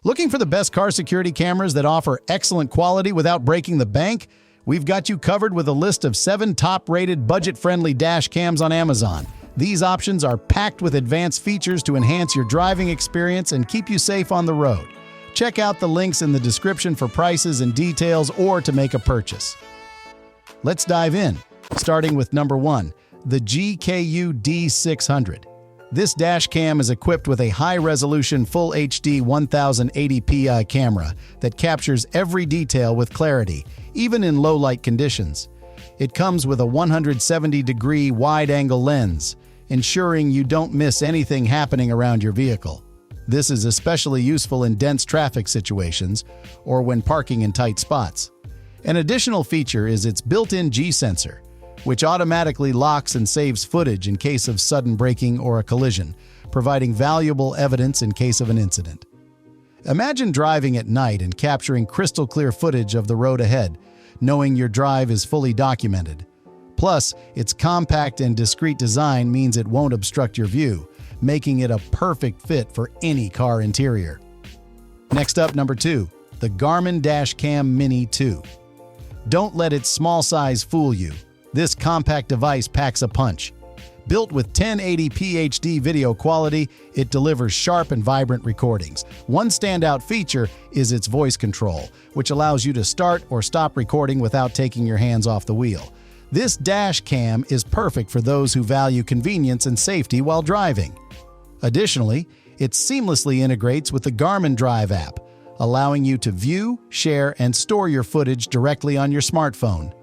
Looking for the best car security cameras that offer excellent quality without breaking the bank? We've got you covered with a list of 7 top-rated, budget-friendly dash cams on Amazon. These options are packed with advanced features to enhance your driving experience and keep you safe on the road. Check out the links in the description for prices and details or to make a purchase. Let's dive in, starting with number 1, the GKU D600. This dash cam is equipped with a high-resolution Full HD 1080p camera that captures every detail with clarity, even in low-light conditions. It comes with a 170-degree wide-angle lens, ensuring you don't miss anything happening around your vehicle. This is especially useful in dense traffic situations or when parking in tight spots. An additional feature is its built-in G-sensor, which automatically locks and saves footage in case of sudden braking or a collision, providing valuable evidence in case of an incident. Imagine driving at night and capturing crystal-clear footage of the road ahead, knowing your drive is fully documented. Plus, its compact and discreet design means it won't obstruct your view, making it a perfect fit for any car interior. Next up, number 2, the Garmin Dashcam Mini 2. Don't let its small size fool you. This compact device packs a punch. Built with 1080p HD video quality, it delivers sharp and vibrant recordings. One standout feature is its voice control, which allows you to start or stop recording without taking your hands off the wheel. This dash cam is perfect for those who value convenience and safety while driving. Additionally, it seamlessly integrates with the Garmin Drive app, allowing you to view, share, and store your footage directly on your smartphone.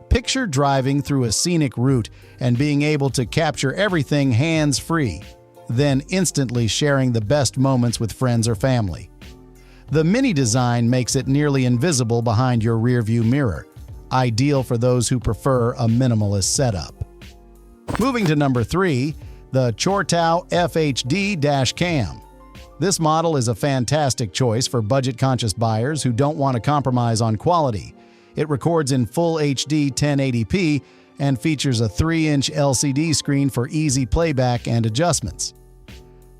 Picture driving through a scenic route and being able to capture everything hands-free, then instantly sharing the best moments with friends or family. The mini design makes it nearly invisible behind your rearview mirror, ideal for those who prefer a minimalist setup. Moving to number 3, the Chortao FHD Dash Cam. This model is a fantastic choice for budget-conscious buyers who don't want to compromise on quality. It records in Full HD 1080p and features a 3-inch LCD screen for easy playback and adjustments.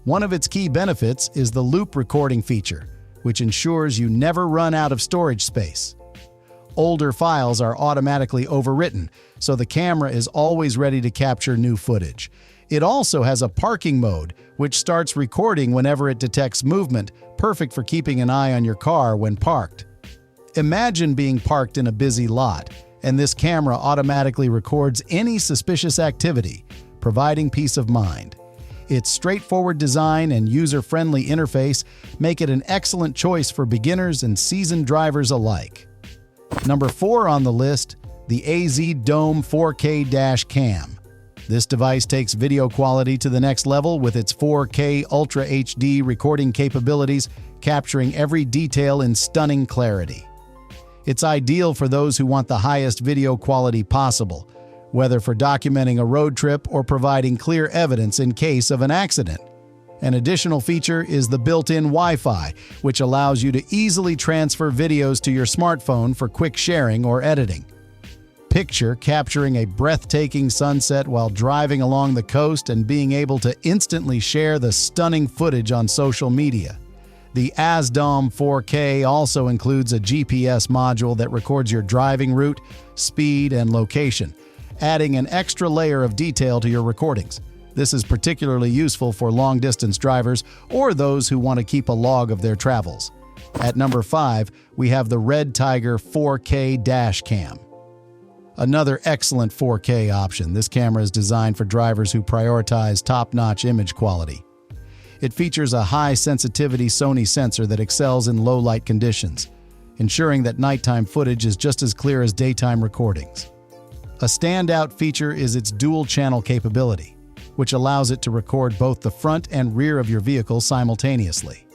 One of its key benefits is the loop recording feature, which ensures you never run out of storage space. Older files are automatically overwritten, so the camera is always ready to capture new footage. It also has a parking mode, which starts recording whenever it detects movement, perfect for keeping an eye on your car when parked. Imagine being parked in a busy lot, and this camera automatically records any suspicious activity, providing peace of mind. Its straightforward design and user-friendly interface make it an excellent choice for beginners and seasoned drivers alike. Number 4 on the list, the AZ Dome 4K Dash Cam. This device takes video quality to the next level with its 4K Ultra HD recording capabilities, capturing every detail in stunning clarity. It's ideal for those who want the highest video quality possible, whether for documenting a road trip or providing clear evidence in case of an accident. An additional feature is the built-in Wi-Fi, which allows you to easily transfer videos to your smartphone for quick sharing or editing. Picture capturing a breathtaking sunset while driving along the coast and being able to instantly share the stunning footage on social media. The AZDOM 4K also includes a GPS module that records your driving route, speed, and location, adding an extra layer of detail to your recordings. This is particularly useful for long-distance drivers or those who want to keep a log of their travels. At number 5, we have the Red Tiger 4K Dash Cam. Another excellent 4K option, this camera is designed for drivers who prioritize top-notch image quality. It features a high-sensitivity Sony sensor that excels in low-light conditions, ensuring that nighttime footage is just as clear as daytime recordings. A standout feature is its dual-channel capability, which allows it to record both the front and rear of your vehicle simultaneously.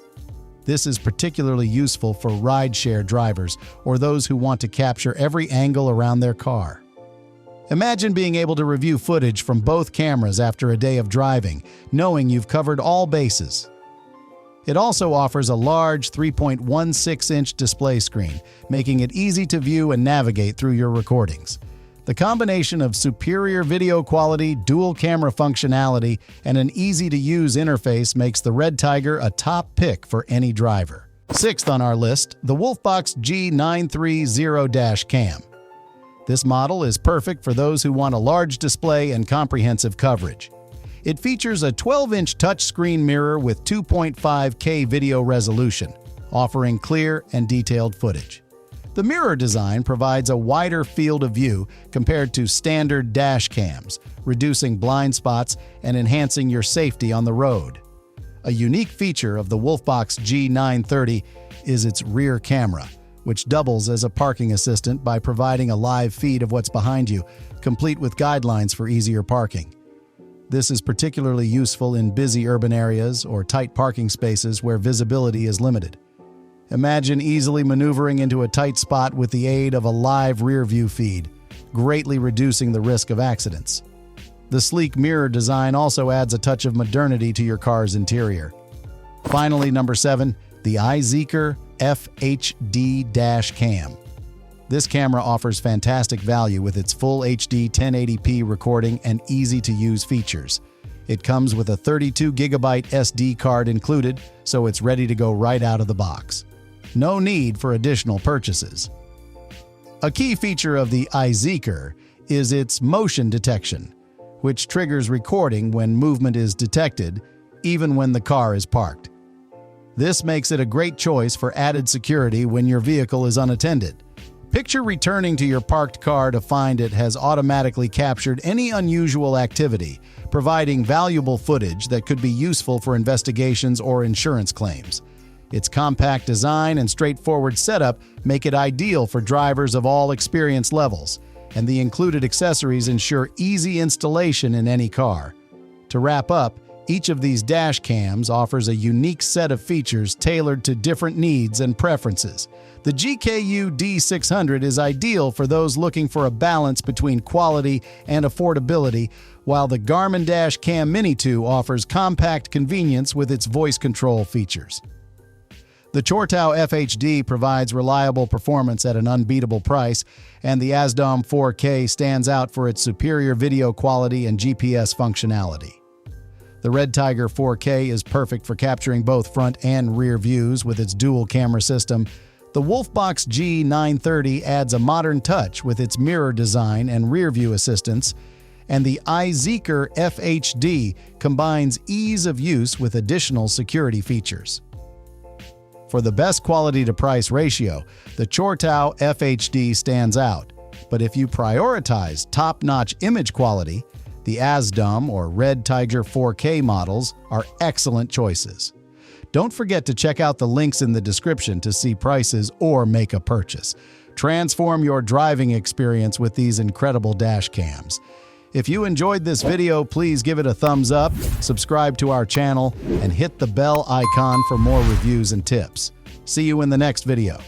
This is particularly useful for ride-share drivers or those who want to capture every angle around their car. Imagine being able to review footage from both cameras after a day of driving, knowing you've covered all bases. It also offers a large 3.16-inch display screen, making it easy to view and navigate through your recordings. The combination of superior video quality, dual camera functionality, and an easy-to-use interface makes the Red Tiger a top pick for any driver. Sixth on our list, the Wolfbox G930-Cam. This model is perfect for those who want a large display and comprehensive coverage. It features a 12-inch touchscreen mirror with 2.5K video resolution, offering clear and detailed footage. The mirror design provides a wider field of view compared to standard dash cams, reducing blind spots and enhancing your safety on the road. A unique feature of the Wolfbox G930 is its rear camera, which doubles as a parking assistant by providing a live feed of what's behind you, complete with guidelines for easier parking. This is particularly useful in busy urban areas or tight parking spaces where visibility is limited. Imagine easily maneuvering into a tight spot with the aid of a live rear-view feed, greatly reducing the risk of accidents. The sleek mirror design also adds a touch of modernity to your car's interior. Finally, number 7, the iZeekr FHD Dash Cam. This camera offers fantastic value with its full HD 1080p recording and easy-to-use features. It comes with a 32GB SD card included, so it's ready to go right out of the box. No need for additional purchases. A key feature of the iZeekr is its motion detection, which triggers recording when movement is detected, even when the car is parked. This makes it a great choice for added security when your vehicle is unattended. Picture returning to your parked car to find it has automatically captured any unusual activity, providing valuable footage that could be useful for investigations or insurance claims. Its compact design and straightforward setup make it ideal for drivers of all experience levels, and the included accessories ensure easy installation in any car. To wrap up, each of these dash cams offers a unique set of features tailored to different needs and preferences. The GKU D600 is ideal for those looking for a balance between quality and affordability, while the Garmin Dash Cam Mini 2 offers compact convenience with its voice control features. The Chortau FHD provides reliable performance at an unbeatable price, and the ASDOM 4K stands out for its superior video quality and GPS functionality. The Red Tiger 4K is perfect for capturing both front and rear views with its dual camera system. The Wolfbox G930 adds a modern touch with its mirror design and rear view assistance, and the iZeekr FHD combines ease of use with additional security features. For the best quality-to-price ratio, the Chortau FHD stands out, but if you prioritize top-notch image quality, the ASDOM or Red Tiger 4K models are excellent choices. Don't forget to check out the links in the description to see prices or make a purchase. Transform your driving experience with these incredible dash cams. If you enjoyed this video, please give it a thumbs up, subscribe to our channel, and hit the bell icon for more reviews and tips. See you in the next video.